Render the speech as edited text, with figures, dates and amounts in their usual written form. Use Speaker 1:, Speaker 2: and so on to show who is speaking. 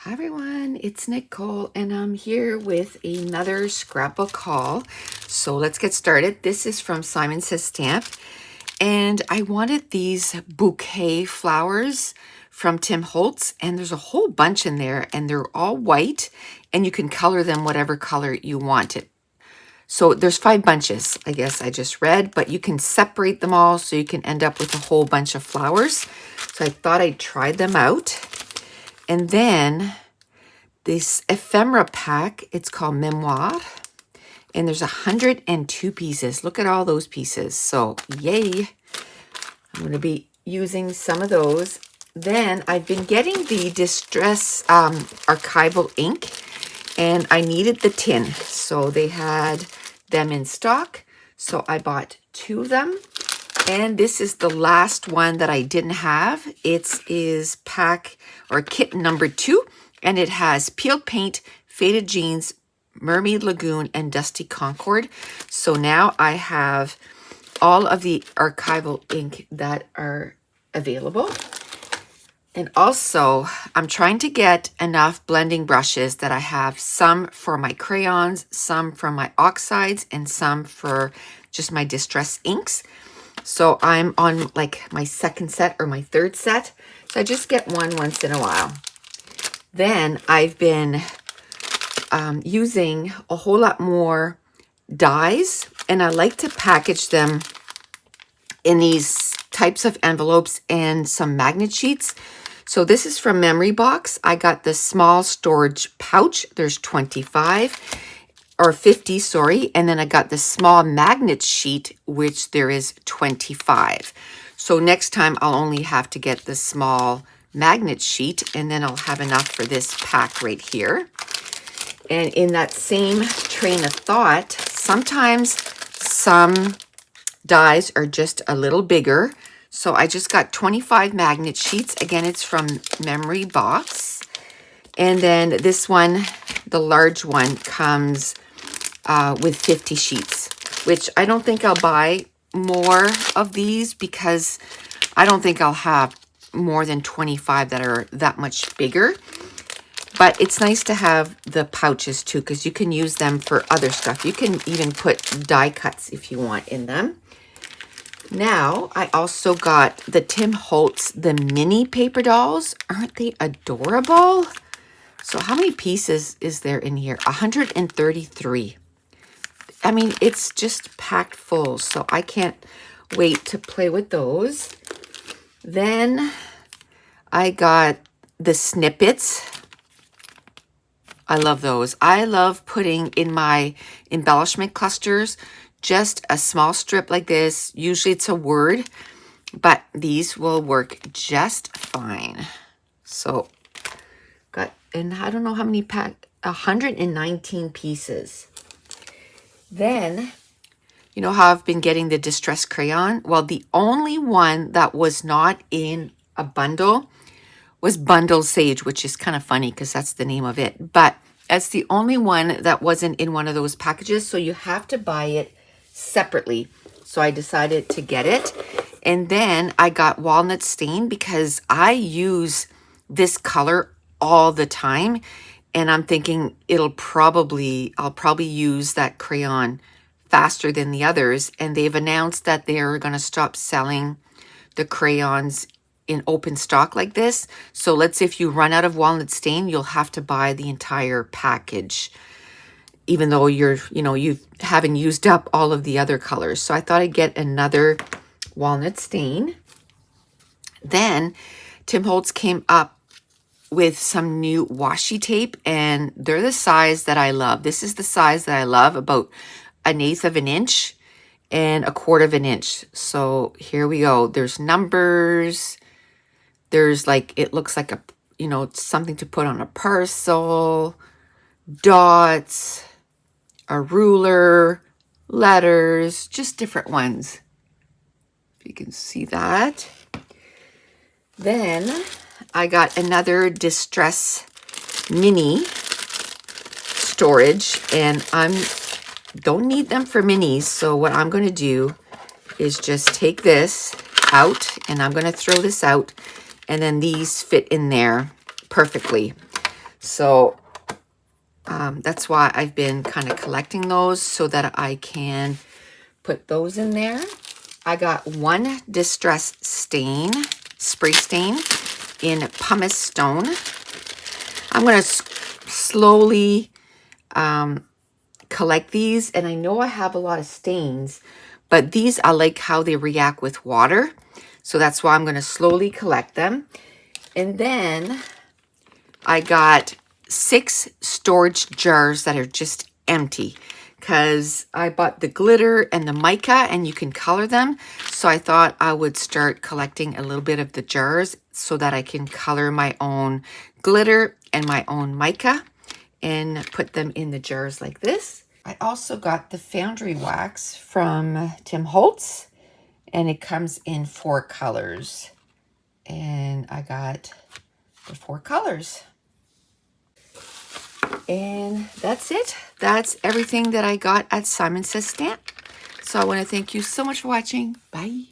Speaker 1: Hi everyone, it's Nicole and I'm here with another scrapbook haul. So let's get started. This is from Simon Says Stamp and I wanted these bouquet flowers from Tim Holtz, and there's a whole bunch in there and they're all white and you can color them whatever color you want it. So there's 5 bunches, I guess I just read, but you can separate them all so you can end up with a whole bunch of flowers. So I thought I'd try them out. And then this ephemera pack, it's called Memoir, and there's 102 pieces. Look at all those pieces. So yay. I'm going to be using some of those. Then I've been getting the Distress archival ink, and I needed the tin. So they had them in stock. So I bought 2 of them. And this is the last one that I didn't have. It is pack or kit number 2. And it has Peeled Paint, Faded Jeans, Mermaid Lagoon, and Dusty Concord. So now I have all of the archival ink that are available. And also, I'm trying to get enough blending brushes that I have some for my crayons, some for my oxides, and some for just my distress inks. So I'm on like my 2nd set or my 3rd set. So I just get one once in a while. Then I've been using a whole lot more dies, and I like to package them in these types of envelopes and some magnet sheets. So this is from Memory Box. I got the small storage pouch. There's 25 or 50, sorry. And then I got the small magnet sheet, which there is 25. So next time I'll only have to get the small magnet sheet, and then I'll have enough for this pack right here. And in that same train of thought, sometimes some dies are just a little bigger. So I just got 25 magnet sheets. Again, it's from Memory Box. And then this one, the large one, comes with 50 sheets, which I don't think I'll buy more of these because I don't think I'll have more than 25 that are that much bigger. But it's nice to have the pouches too, because you can use them for other stuff. You can even put die cuts if you want in them. Now, I also got the Tim Holtz, the mini paper dolls. Aren't they adorable? So how many pieces is there in here? 133. I mean, it's just packed full, so I can't wait to play with those. Then I got the snippets. I love those. I love putting in my embellishment clusters just a small strip like this. Usually it's a word, but these will work just fine. So and I don't know how many 119 pieces. Then, you know how I've been getting the Distress Crayon? Well, the only one that was not in a bundle was Bundle Sage, which is kind of funny because that's the name of it. But that's the only one that wasn't in one of those packages. So you have to buy it separately. So I decided to get it. And then I got Walnut Stain because I use this color all the time. And I'm thinking I'll probably use that crayon faster than the others. And they've announced that they're going to stop selling the crayons in open stock like this. So let's say if you run out of Walnut Stain, you'll have to buy the entire package, even though you haven't used up all of the other colors. So I thought I'd get another Walnut Stain. Then Tim Holtz came up with some new washi tape, and they're the size that I love. This is the size that I love, about 1/8 of an inch and 1/4 of an inch. So here we go. There's numbers. There's like, it looks like a, something to put on a parcel, dots, a ruler, letters, just different ones. If you can see that. Then I got another Distress mini storage, and don't need them for minis. So what I'm going to do is just take this out, and I'm going to throw this out, and then these fit in there perfectly. So that's why I've been kind of collecting those so that I can put those in there. I got one Distress Stain, Spray Stain in Pumice Stone. I'm going to slowly collect these, and I know I have a lot of stains, but these I like how they react with water, so that's why I'm going to slowly collect them. And then I got 6 storage jars that are just empty because I bought the glitter and the mica and you can color them, so I thought I would start collecting a little bit of the jars so that I can color my own glitter and my own mica and put them in the jars like this. I also got the Foundry Wax from Tim Holtz, and it comes in 4 colors. And I got the 4 colors. And that's it. That's everything that I got at Simon Says Stamp. So I want to thank you so much for watching. Bye.